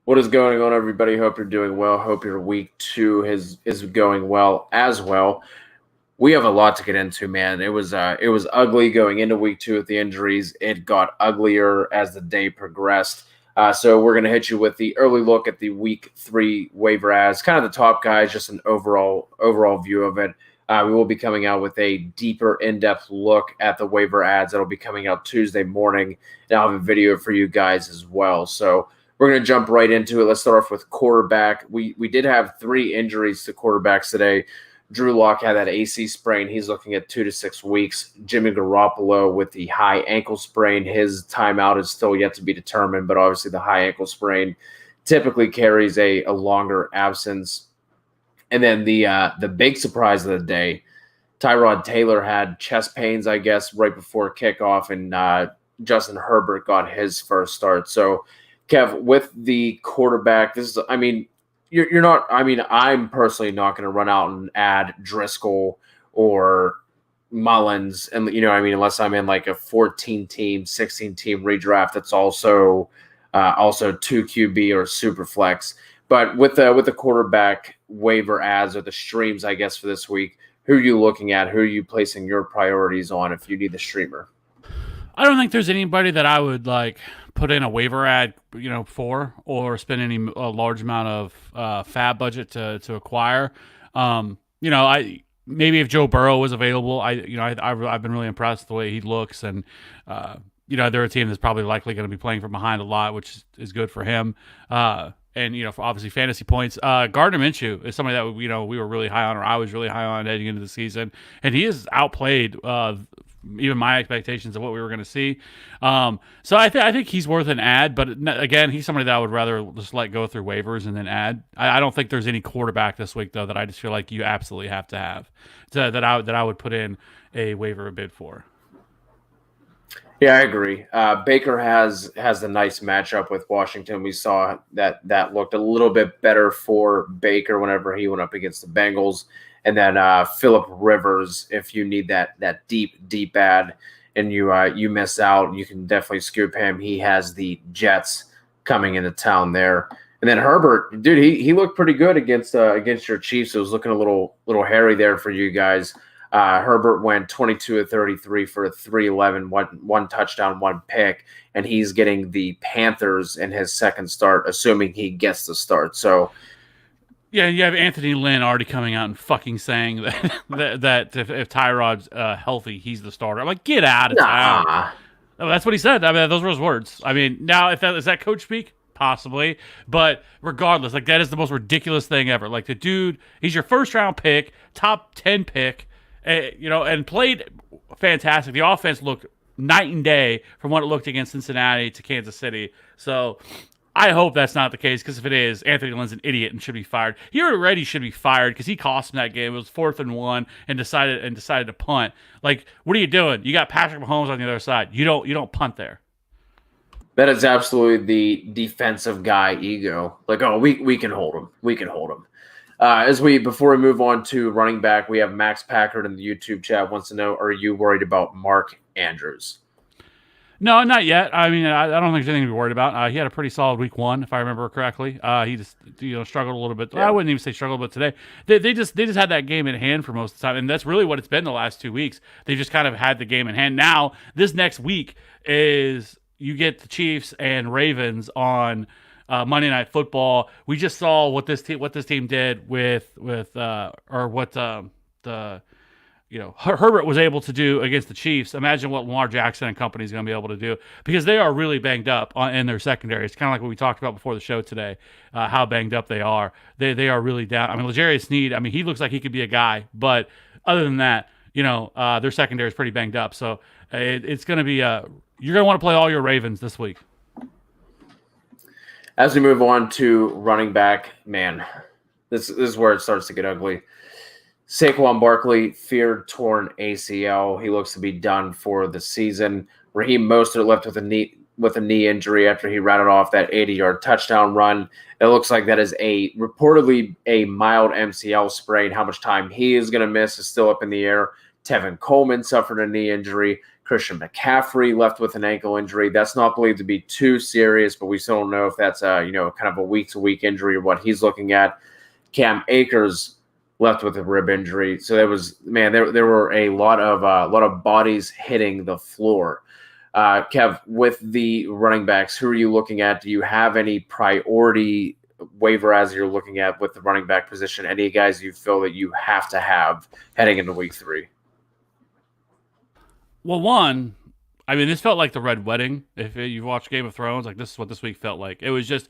What is going on, everybody? Hope you're doing well. Hope your week two is going well as well. We have a lot to get into, man. It was ugly going into week two with the injuries. It got uglier as the day progressed. So we're gonna hit you with the early look at the week three waiver ads, kind of the top guys, just an overall view of it. We will be coming out with a deeper, in-depth look at the waiver ads that'll be coming out Tuesday morning, and I'll have a video for you guys as well. So we're going to jump right into it. Let's start off with quarterback. We did have 3 injuries to quarterbacks today. Drew Lock had that AC sprain. He's looking at 2 to 6 weeks. Jimmy Garoppolo with the high ankle sprain. His timeout is still yet to be determined, but obviously the high ankle sprain typically carries a longer absence. And then the big surprise of the day, Tyrod Taylor had chest pains, I guess, right before kickoff, and Justin Herbert got his first start. So, Kev, with the quarterback, you're not. I mean, I'm personally not going to run out and add Driscoll or Mullins, and unless I'm in like a 14 team, 16 team redraft that's also 2 QB or super flex. But with the quarterback waiver ads or the streams, I guess for this week, who are you looking at? Who are you placing your priorities on if you need the streamer? I don't think there's anybody that I would like put in a waiver ad, for or spend any large amount of fab budget to acquire. I maybe if Joe Burrow was available, I've been really impressed with the way he looks, and they're a team that's probably likely going to be playing from behind a lot, which is good for him. And for obviously fantasy points, Gardner Minshew is somebody that we were really high on, or I was really high on heading into the season, and he has outplayed even my expectations of what we were going to see. So I think he's worth an ad, but again, he's somebody that I would rather just let go through waivers and then add. I don't think there's any quarterback this week though that I just feel like you absolutely have to have that I would put in a waiver bid for. Yeah, I agree. Baker has a nice matchup with Washington. We saw that looked a little bit better for Baker whenever he went up against the Bengals. And then Phillip Rivers, if you need that deep ad and you miss out, you can definitely scoop him. He has the Jets coming into town there. And then Herbert, dude, he looked pretty good against your Chiefs. It was looking a little hairy there for you guys. Herbert went 22 of 33 for a 311, one touchdown, 1 pick, and he's getting the Panthers in his second start, assuming he gets the start. So, yeah, you have Anthony Lynn already coming out and fucking saying that if Tyrod's healthy, he's the starter. I'm like, get out of town. Oh, that's what he said. I mean, those were his words. I mean, now if that is that coach speak. Possibly, but regardless, like that is the most ridiculous thing ever. Like the dude, he's your first round pick, top 10 pick. And played fantastic. The offense looked night and day from what it looked against Cincinnati to Kansas City. So I hope that's not the case, because if it is, Anthony Lynn's an idiot and should be fired. He already should be fired because he cost him that game. It was 4th and 1 and decided to punt. Like, what are you doing? You got Patrick Mahomes on the other side. You don't punt there. That is absolutely the defensive guy ego. Like, oh, we can hold him. We can hold him. Before we move on to running back, we have Max Packard in the YouTube chat wants to know, are you worried about Mark Andrews? No, not yet. I mean, I don't think there's anything to be worried about. He had a pretty solid week 1, if I remember correctly. He just struggled a little bit. Yeah. I wouldn't even say struggled, but today they just had that game in hand for most of the time, and that's really what it's been the last 2 weeks. They just kind of had the game in hand. Now this next week is you get the Chiefs and Ravens on Monday Night Football. We just saw what this team did with Herbert was able to do against the Chiefs. Imagine what Lamar Jackson and company is going to be able to do, because they are really banged up in their secondary. It's kind of like what we talked about before the show today, how banged up they are. They are really down. I mean, L'Jarius Sneed, he looks like he could be a guy, but other than that, their secondary is pretty banged up. So it's going to be you're going to want to play all your Ravens this week. As we move on to running back, man, this is where it starts to get ugly. Saquon Barkley, feared torn ACL. He looks to be done for the season. Raheem Mostert left with a knee injury after he rattled off that 80-yard touchdown run. It looks like that is reportedly a mild MCL sprain. How much time he is going to miss is still up in the air. Tevin Coleman suffered a knee injury. Christian McCaffrey left with an ankle injury. That's not believed to be too serious, but we still don't know if that's kind of a week-to-week injury or what he's looking at. Cam Akers left with a rib injury. So there were a lot of bodies hitting the floor. Kev, with the running backs, who are you looking at? Do you have any priority waiver as you're looking at with the running back position? Any guys you feel that you have to have heading into week 3? Well, one, I mean, this felt like the Red Wedding. If you've watched Game of Thrones, like this is what this week felt like. It was just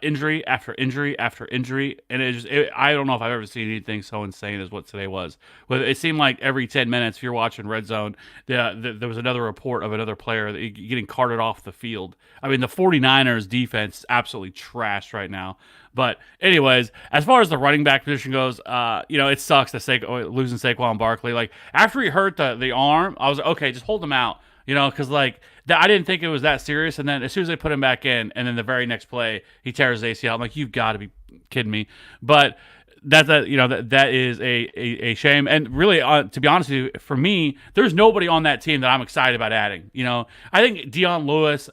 injury after injury after injury, and I don't know if I've ever seen anything so insane as what today was. But it seemed like every 10 minutes, if you're watching Red Zone, there was another report of another player getting carted off the field. I mean, the 49ers defense absolutely trashed right now. But anyways, as far as the running back position goes, it sucks to losing Saquon Barkley. Like after he hurt the arm, I was like, okay, just hold him out. Because I didn't think it was that serious. And then as soon as they put him back in, and then the very next play, he tears his ACL. I'm like, you've got to be kidding me. But that is a shame. And really, to be honest with you, for me, there's nobody on that team that I'm excited about adding. I think Dion Lewis.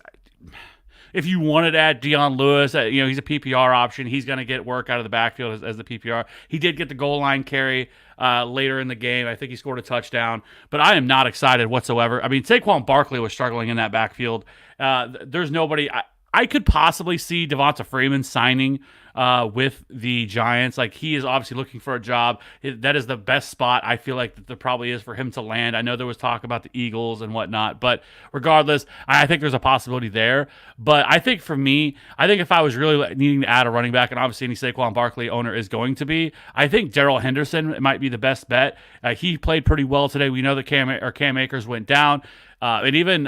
If you wanted to add Dion Lewis, he's a PPR option. He's going to get work out of the backfield as the PPR. He did get the goal line carry later in the game. I think he scored a touchdown. But I am not excited whatsoever. I mean, Saquon Barkley was struggling in that backfield. There's nobody. I could possibly see Devonta Freeman signing with the Giants. Like, he is obviously looking for a job. That is the best spot I feel like that there probably is for him to land. I know there was talk about the Eagles and whatnot, but regardless, I think there's a possibility there. But I think for me, if I was really needing to add a running back, and obviously any Saquon Barkley owner is going to be, I think Darrell Henderson might be the best bet. He played pretty well today. We know that Cam Akers went down, and even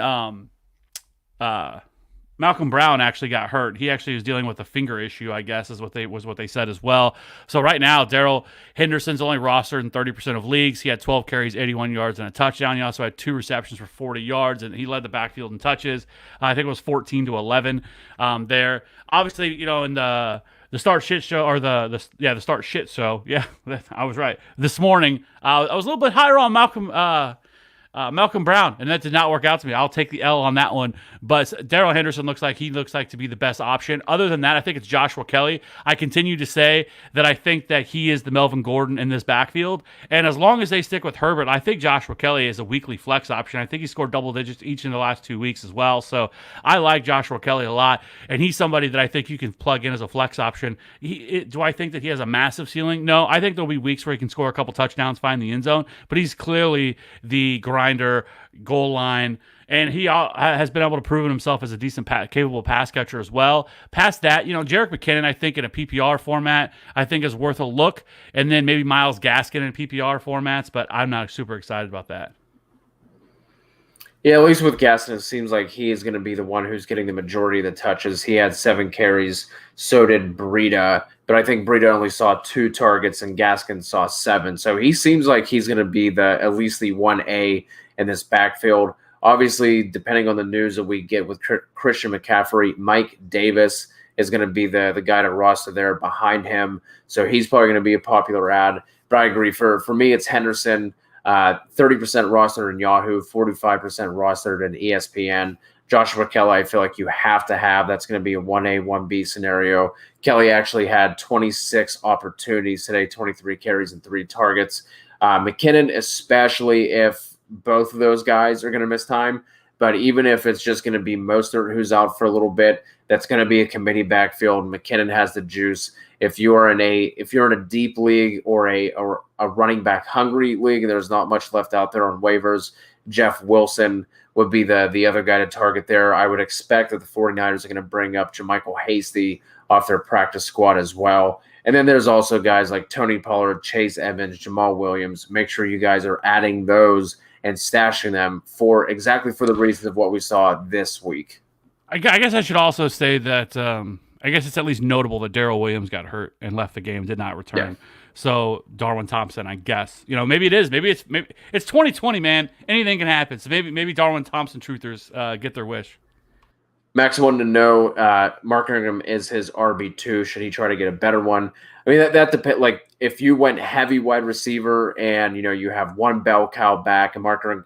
Malcolm Brown actually got hurt. He actually was dealing with a finger issue, I guess, was what they said as well. So right now, Darrell Henderson's only rostered in 30% of leagues. He had 12 carries, 81 yards, and a touchdown. He also had 2 receptions for 40 yards, and he led the backfield in touches. I think it was 14-11 there. Obviously, in the start shit show, or the start shit show. Yeah, I was right. This morning, I was a little bit higher on Malcolm Brown, and that did not work out to me. I'll take the L on that one. But Darrell Henderson looks like to be the best option. Other than that, I think it's Joshua Kelly. I continue to say that I think that he is the Melvin Gordon in this backfield. And as long as they stick with Herbert, I think Joshua Kelly is a weekly flex option. I think he scored double digits each in the last 2 weeks as well. So I like Joshua Kelly a lot. And he's somebody that I think you can plug in as a flex option. Do I think that he has a massive ceiling? No, I think there'll be weeks where he can score a couple touchdowns, find the end zone. But he's clearly the grinder, goal line, and he has been able to prove himself as a decent, capable pass catcher as well. Past that, Jerick McKinnon, I think in a PPR format, I think is worth a look, and then maybe Myles Gaskin in PPR formats, but I'm not super excited about that. Yeah, at least with Gaskin, it seems like he is going to be the one who's getting the majority of the touches. He had 7 carries, so did Breida, but I think Breida only saw 2 targets and Gaskin saw 7. So he seems like he's going to be at least the 1A in this backfield. Obviously, depending on the news that we get with Christian McCaffrey, Mike Davis is going to be the guy to roster there behind him. So he's probably going to be a popular ad. But I agree. For me, it's Henderson, 30% rostered in Yahoo, 45% rostered in ESPN. Joshua Kelly, I feel like you have to have. That's going to be a 1A, 1B scenario. Kelly actually had 26 opportunities today, 23 carries and 3 targets. McKinnon, especially if both of those guys are going to miss time. But even if it's just going to be Mostert who's out for a little bit, that's going to be a committee backfield. McKinnon has the juice. If you're in a deep league or a running back hungry league, and there's not much left out there on waivers, Jeff Wilson would be the other guy to target there. I would expect that the 49ers are going to bring up JaMycal Hasty off their practice squad as well. And then there's also guys like Tony Pollard, Chase Evans, Jamal Williams. Make sure you guys are adding those and stashing them for the reasons of what we saw this week. I guess I should also say that I guess it's at least notable that Darrell Williams got hurt and left the game, did not return. Yeah. So Darwin Thompson, I guess, maybe it is, maybe it's 2020, man. Anything can happen. So maybe Darwin Thompson truthers get their wish. Max wanted to know, Mark Ingram is his RB2. Should he try to get a better one? I mean, that depends. Like, if you went heavy wide receiver and you have one bell cow back and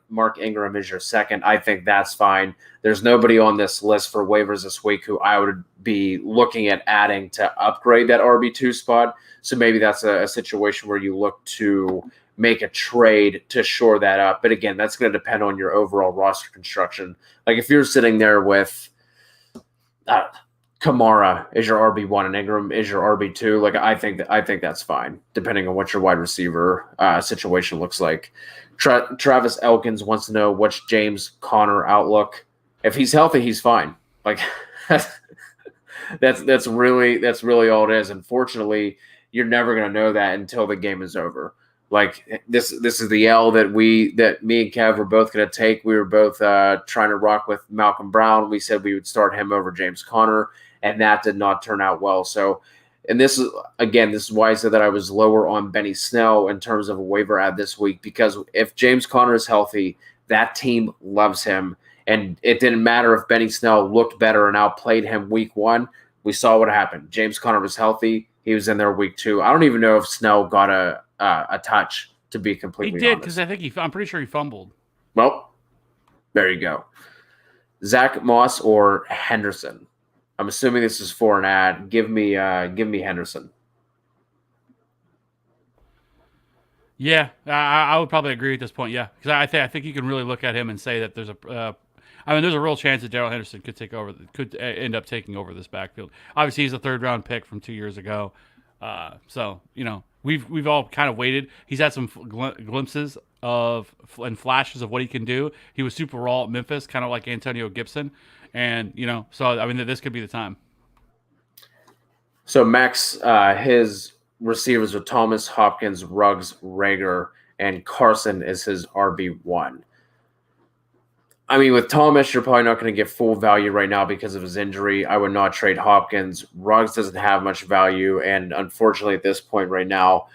Mark Ingram is your second, I think that's fine. There's nobody on this list for waivers this week who I would be looking at adding to upgrade that RB2 spot. So maybe that's a situation where you look to make a trade to shore that up. But again, that's going to depend on your overall roster construction. Like if you're sitting there with Kamara is your RB1 and Ingram is your RB2. Like I think that's fine, depending on what your wide receiver situation looks like. Travis Elkins wants to know what's James Conner outlook. If he's healthy, he's fine. Like that's really all it is. Unfortunately, you're never going to know that until the game is over. Like this is the L that me and Kev were both going to take. We were both trying to rock with Malcolm Brown. We said we would start him over James Conner, and that did not turn out well. So, and this is why I said that I was lower on Benny Snell in terms of a waiver ad this week, because if James Conner is healthy, that team loves him. And it didn't matter if Benny Snell looked better and outplayed him week 1. We saw what happened. James Conner was healthy. He was in there week 2. I don't even know if Snell got a touch, to be completely honest. He did, because I think I'm pretty sure he fumbled. Well, there you go. Zach Moss or Henderson? I'm assuming this is for an ad. Give me Henderson. Yeah, I would probably agree at this point. Yeah, because I think you can really look at him and say that there's a real chance that Darrell Henderson could end up taking over this backfield. Obviously, he's a 3rd-round pick from 2 years ago. So we've all kind of waited. He's had some glimpses and flashes of what he can do. He was super raw at Memphis, kind of like Antonio Gibson, and so I mean this could be the time. So Max, his receivers are Thomas, Hopkins, Ruggs, Rager, and Carson is his RB1. I mean, with Thomas, you're probably not going to get full value right now because of his injury. I would not trade Hopkins. Ruggs doesn't have much value, and unfortunately, at this point right now,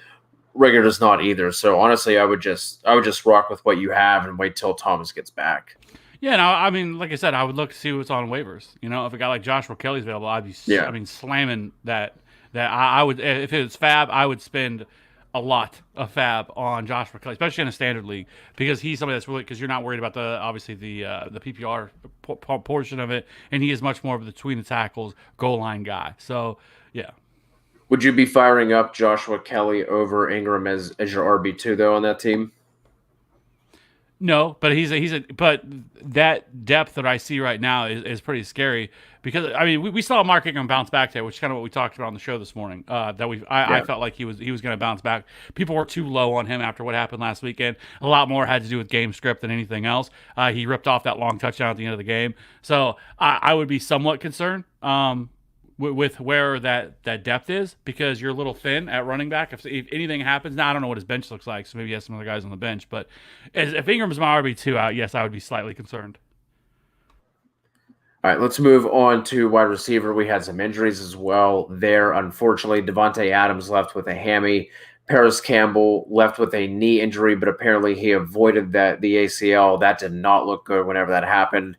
Rager does not either. So honestly, I would just rock with what you have and wait till Thomas gets back. Yeah, no, I mean, like I said, I would look to see what's on waivers. If a guy like Joshua Kelly's available, I'd be slamming that. I would, if it was fab, I would spend a lot of fab on Joshua Kelly, especially in a standard league, because he's somebody that's really, because you're not worried about the PPR portion of it, and he is much more of the between the tackles goal line guy. So yeah. Would you be firing up Joshua Kelly over Ingram as your RB2 though on that team? No, but but that depth that I see right now is pretty scary, because I mean we saw Mark Ingram bounce back there, which is kind of what we talked about on the show this morning. I felt like he was going to bounce back. People were too low on him after what happened last weekend. A lot more had to do with game script than anything else. He ripped off that long touchdown at the end of the game, so I would be somewhat concerned with where that depth is, because you're a little thin at running back. If anything happens, now I don't know what his bench looks like, so maybe he has some other guys on the bench. But if Ingram's my RB2, yes, I would be slightly concerned. All right, let's move on to wide receiver. We had some injuries as well there. Unfortunately, Devontae Adams left with a hammy. Paris Campbell left with a knee injury, but apparently he avoided the ACL. That did not look good whenever that happened.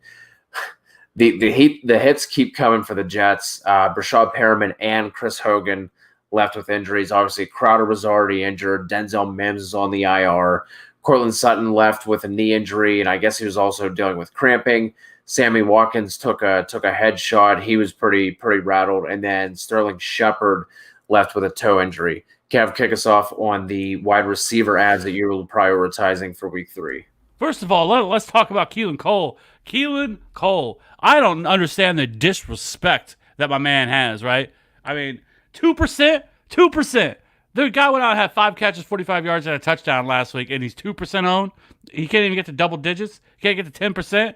The hits keep coming for the Jets. Brashad Perriman and Chris Hogan left with injuries. Obviously, Crowder was already injured. Denzel Mims is on the IR. Cortland Sutton left with a knee injury, and I guess he was also dealing with cramping. Sammy Watkins took a headshot. He was pretty rattled. And then Sterling Shepard left with a toe injury. Kev, kick us off on the wide receiver ads that you're prioritizing for week 3. First of all, let's talk about Keelan Cole. Keelan Cole. I don't understand the disrespect that my man has, right? I mean, 2%? 2%. The guy went out and had 5 catches, 45 yards, and a touchdown last week, and he's 2% owned. He can't even get to double digits. He can't get to 10%.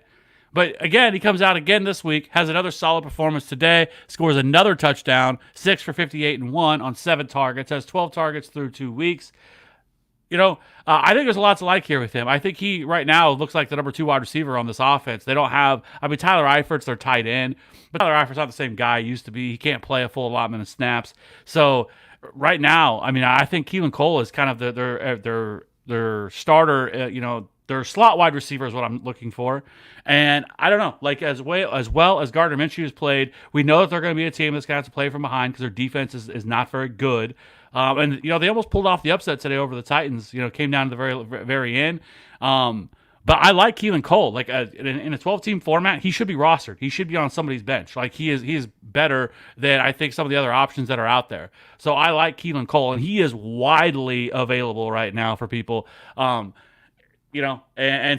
But again, he comes out again this week, has another solid performance today, scores another touchdown, 6 for 58 and 1 on 7 targets, has 12 targets through 2 weeks. I think there's a lot to like here with him. I think he, right now, looks like the number 2 wide receiver on this offense. They don't have, Tyler Eifert's their tight end, but Tyler Eifert's not the same guy he used to be. He can't play a full allotment of snaps. So right now, I think Keelan Cole is kind of their starter, their slot wide receiver is what I'm looking for. And I don't know, like as well as Gardner Minshew has played, we know that they're going to be a team that's going to have to play from behind because their defense is not very good. And they almost pulled off the upset today over the Titans. Came down to the very end. But I like Keelan Cole. Like in a 12-team format, he should be rostered. He should be on somebody's bench. Like he is better than I think some of the other options that are out there. So I like Keelan Cole, and he is widely available right now for people. And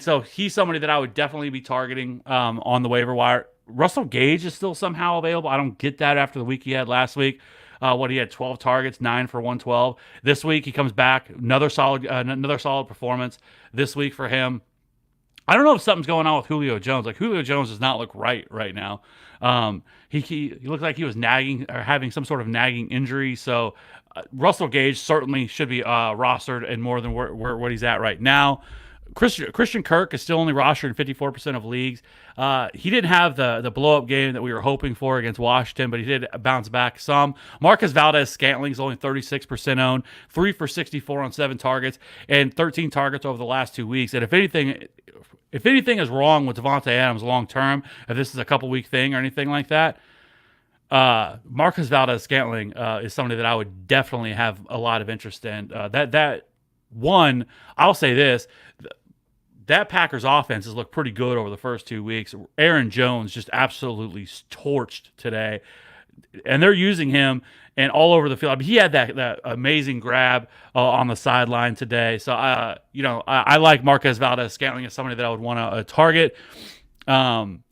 so he's somebody that I would definitely be targeting on the waiver wire. Russell Gage is still somehow available. I don't get that after the week he had last week. He had 12 targets, 9 for 112. This week he comes back, another solid performance this week for him. I don't know if something's going on with Julio Jones. Like Julio Jones does not look right now. He looked like he was nagging or having some sort of nagging injury. So Russell Gage certainly should be rostered and more than what he's at right now. Christian Kirk is still only rostered in 54% of leagues. He didn't have the blow-up game that we were hoping for against Washington, but he did bounce back some. Marcus Valdez-Scantling is only 36% owned, 3 for 64 on 7 targets, and 13 targets over the last 2 weeks. And if anything is wrong with Devontae Adams long-term, if this is a couple-week thing or anything like that, Marcus Valdez-Scantling is somebody that I would definitely have a lot of interest in. I'll say this, that Packers offense has looked pretty good over the first 2 weeks. Aaron Jones just absolutely torched today, and they're using him and all over the field. I mean, he had that amazing grab on the sideline today. So, I like Marquez Valdez-Scantling as somebody that I would want to target. And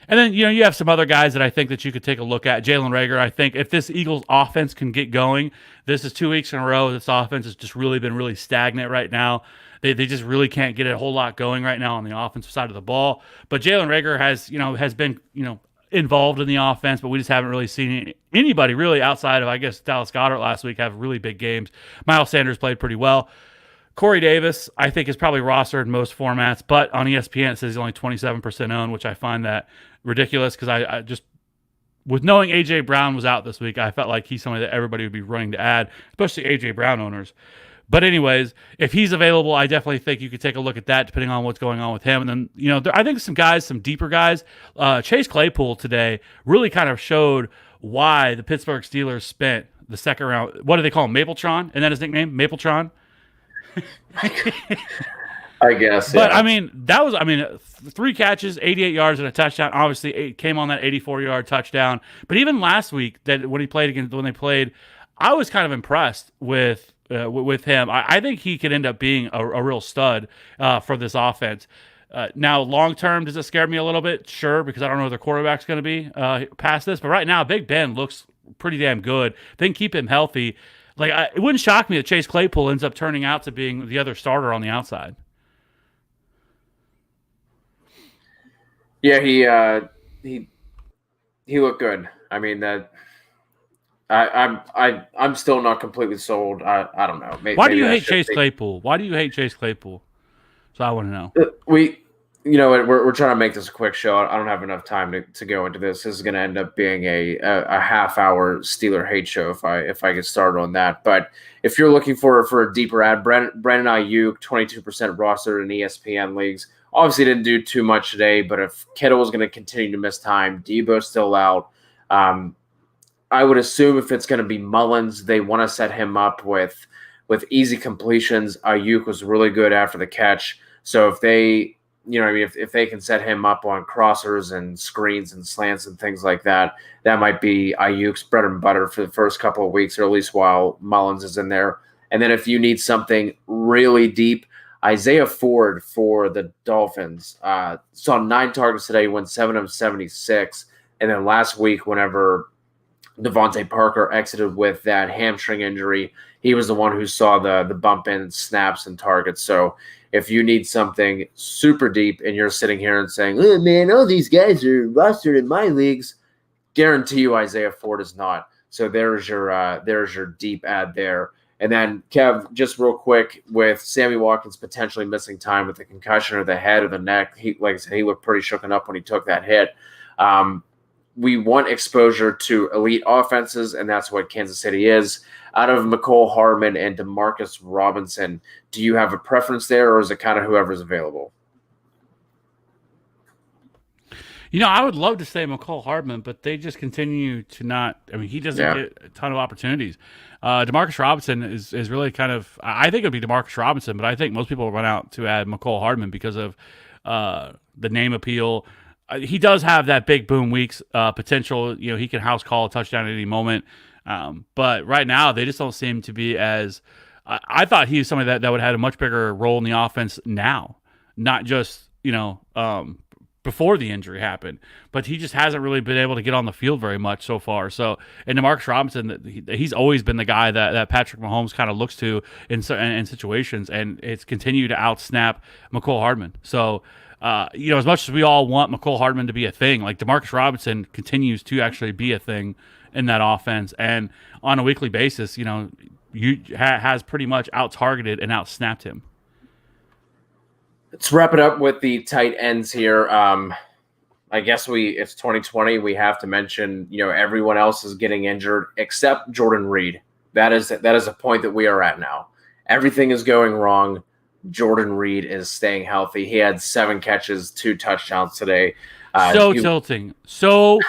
then, you have some other guys that I think that you could take a look at. Jalen Reagor, I think if this Eagles offense can get going, this is 2 weeks in a row. This offense has just really been really stagnant right now. They just really can't get a whole lot going right now on the offensive side of the ball. But Jalen Reagor has been involved in the offense, but we just haven't really seen anybody really outside of, I guess, Dallas Goedert last week have really big games. Miles Sanders played pretty well. Corey Davis, I think, is probably rostered in most formats, but on ESPN it says he's only 27% owned, which I find that ridiculous because I just, with knowing A.J. Brown was out this week, I felt like he's somebody that everybody would be running to add, especially A.J. Brown owners. But anyways, if he's available, I definitely think you could take a look at that depending on what's going on with him. And then, I think some deeper guys, Chase Claypool today really kind of showed why the Pittsburgh Steelers spent the second round. What do they call him? Mapletron? Isn't that his nickname? Mapletron? I guess. But, yeah. 3 catches, 88 yards and a touchdown. Obviously, it came on that 84-yard touchdown. But even last week, when they played, I was kind of impressed with him. I think he could end up being a real stud for this offense. Now, long term, does it scare me a little bit? Sure, because I don't know who the quarterback's going to be past this. But right now, Big Ben looks pretty damn good. They can keep him healthy. It wouldn't shock me that Chase Claypool ends up turning out to being the other starter on the outside. Yeah, he looked good. I mean that. I'm still not completely sold. I don't know. Why do you hate Chase Claypool? Why do you hate Chase Claypool? So I want to know. We're trying to make this a quick show. I don't have enough time to go into this. This is going to end up being a half-hour Steeler hate show if I get started on that. But if you're looking for a deeper ad, Brandon Ayuk, 22% roster in ESPN leagues. Obviously didn't do too much today, but if Kittle is going to continue to miss time, Debo's still out. I would assume if it's going to be Mullins, they want to set him up with easy completions. Ayuk was really good after the catch. So if they, if they can set him up on crossers and screens and slants and things like that, that might be Ayuk's bread and butter for the first couple of weeks, or at least while Mullins is in there. And then if you need something really deep, Isaiah Ford for the Dolphins saw 9 targets today, went 7 of 76. And then last week, whenever Devontae Parker exited with that hamstring injury, he was the one who saw the bump in snaps and targets. So if you need something super deep and you're sitting here and saying, oh, man, all these guys are rostered in my leagues, guarantee you Isaiah Ford is not. So there's your deep ad there. And then, Kev, just real quick, with Sammy Watkins potentially missing time with the concussion or the head or the neck, like I said, he looked pretty shooken up when he took that hit. We want exposure to elite offenses, and that's what Kansas City is. Out of McCole Hardman and Demarcus Robinson, do you have a preference there, or is it kind of whoever's available? I would love to say McCole Hardman, but they just continue to not. I mean, he doesn't get a ton of opportunities. Demarcus Robinson is really kind of. I think it would be Demarcus Robinson, but I think most people will run out to add McCole Hardman because of the name appeal. He does have that big boom weeks potential. He can house call a touchdown at any moment. But right now, they just don't seem to be as. I thought he was somebody that would have had a much bigger role in the offense now, not just before the injury happened. But he just hasn't really been able to get on the field very much so far. So, and DeMarcus Robinson, he's always been the guy that Patrick Mahomes kind of looks to in situations, and it's continued to outsnap McCole Hardman. So. As much as we all want McCole Hardman to be a thing, like DeMarcus Robinson continues to actually be a thing in that offense, and on a weekly basis, has pretty much out-targeted and out-snapped him. Let's wrap it up with the tight ends here. I guess it's 2020. We have to mention, everyone else is getting injured except Jordan Reed. That is a point that we are at now. Everything is going wrong. Jordan Reed is staying healthy. He had 7 catches, 2 touchdowns today. Tilting. So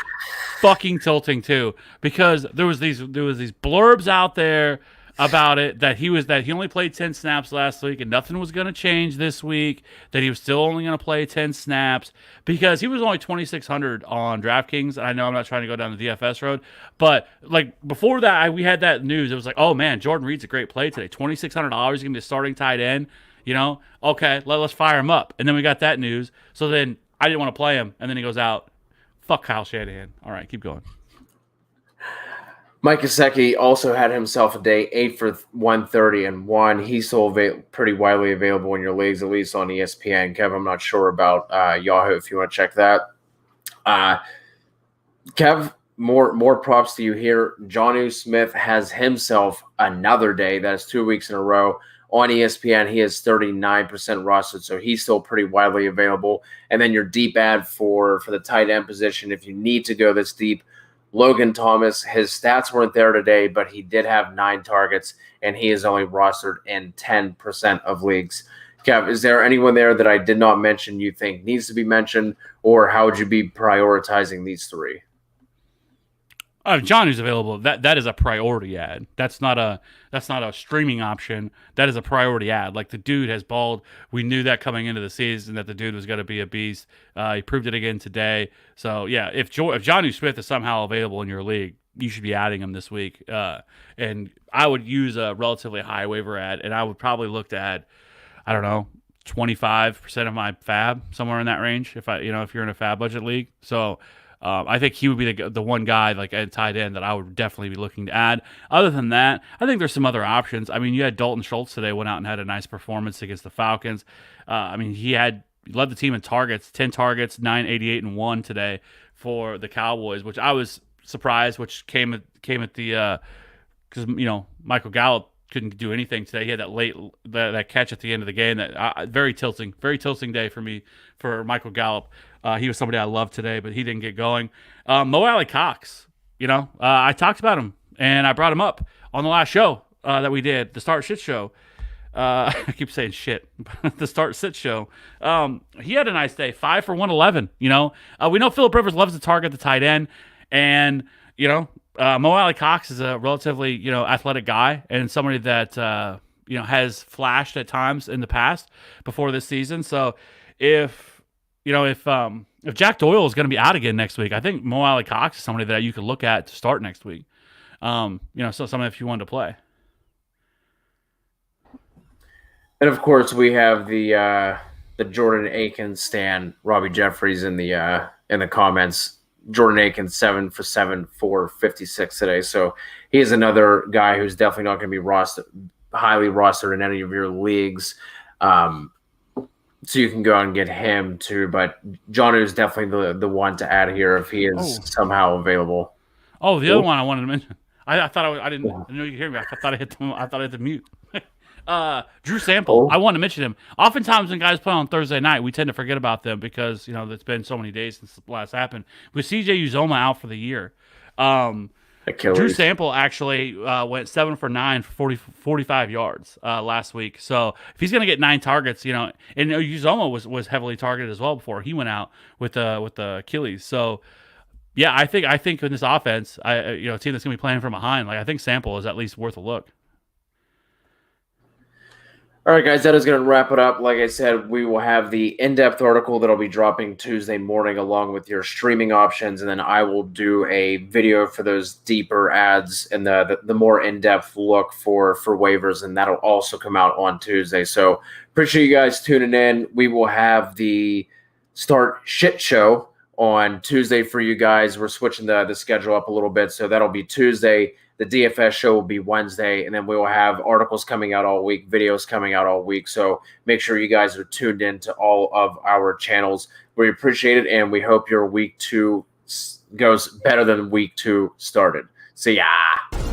fucking tilting too. Because there was these blurbs out there about it that he only played 10 snaps last week and nothing was going to change this week, that he was still only going to play 10 snaps because he was only 2,600 on DraftKings. I know I'm not trying to go down the DFS road, but like before that, we had that news. It was like, oh man, Jordan Reed's a great play today. $2,600 going to be a starting tight end. Okay, let's fire him up. And then we got that news. So then I didn't want to play him. And then he goes out. Fuck Kyle Shanahan. All right, keep going. Mike Gesicki also had himself a day, 8 for 130 and 1. He's still pretty widely available in your leagues, at least on ESPN. Kev, I'm not sure about Yahoo if you want to check that. Kev, more props to you here. Jonnu Smith has himself another day. That's 2 weeks in a row. On ESPN, he is 39% rostered, so he's still pretty widely available. And then your deep ad for the tight end position, if you need to go this deep, Logan Thomas, his stats weren't there today, but he did have 9 targets, and he is only rostered in 10% of leagues. Kev, is there anyone there that I did not mention you think needs to be mentioned, or how would you be prioritizing these 3? John who's available. That is a priority ad. That's not a streaming option. That is a priority ad. Like the dude has balled. We knew that coming into the season that the dude was going to be a beast. He proved it again today. So yeah, if Jonnu Smith is somehow available in your league, you should be adding him this week. And I would use a relatively high waiver ad, and I would probably look to add, I don't know, 25% of my fab, somewhere in that range. If you're in a fab budget league, so. I think he would be the one guy like at tight end that I would definitely be looking to add. Other than that, I think there's some other options. I mean, you had Dalton Schultz today, went out and had a nice performance against the Falcons. He led the team in targets, 10 targets, 988 and 1 today for the Cowboys, which I was surprised, which came at the because Michael Gallup couldn't do anything today. He had that catch at the end of the game. That very tilting day for me for Michael Gallup. He was somebody I loved today, but he didn't get going. Mo Alley Cox, I talked about him and I brought him up on the last show that we did, the Start Shit Show. I keep saying shit, the Start Sit Show. He had a nice day, 5 for 111. We know Phillip Rivers loves to target the tight end, and Mo Alley Cox is a relatively athletic guy and somebody that has flashed at times in the past before this season. So if Jack Doyle is going to be out again next week, I think Mo Alley Cox is somebody that you could look at to start next week. So somebody if you wanted to play. And of course, we have the Jordan Akins stan, Robbie Jeffries in the comments. Jordan Akins 7 for 7 for 56 today, so he is another guy who's definitely not going to be highly rostered in any of your leagues. So you can go out and get him too, but Jonnu is definitely the one to add here if he is somehow available. Oh, the other one I wanted to mention. I thought I didn't know you could hear me. I thought I hit the mute. Drew Sample. I wanted to mention him. Oftentimes when guys play on Thursday night, we tend to forget about them because it's been so many days since the last happened. With CJ Uzoma out for the year, Achilles. Drew Sample actually went 7 for 9 for 45 yards last week. So if he's going to get 9 targets, and Uzoma was heavily targeted as well before he went out with the Achilles. So yeah, I think in this offense, a team that's going to be playing from behind, I think Sample is at least worth a look. All right, guys, that is going to wrap it up. Like I said, we will have the in-depth article that'll be dropping Tuesday morning along with your streaming options, and then I will do a video for those deeper ads and the more in-depth look for waivers, and that'll also come out on Tuesday. So appreciate you guys tuning in. We will have the Start Shit Show on Tuesday for you guys. We're switching the schedule up a little bit, so that'll be Tuesday. The DFS show will be Wednesday, and then we will have articles coming out all week, videos coming out all week. So make sure you guys are tuned in to all of our channels. We appreciate it, and we hope your week 2 goes better than week 2 started. See ya.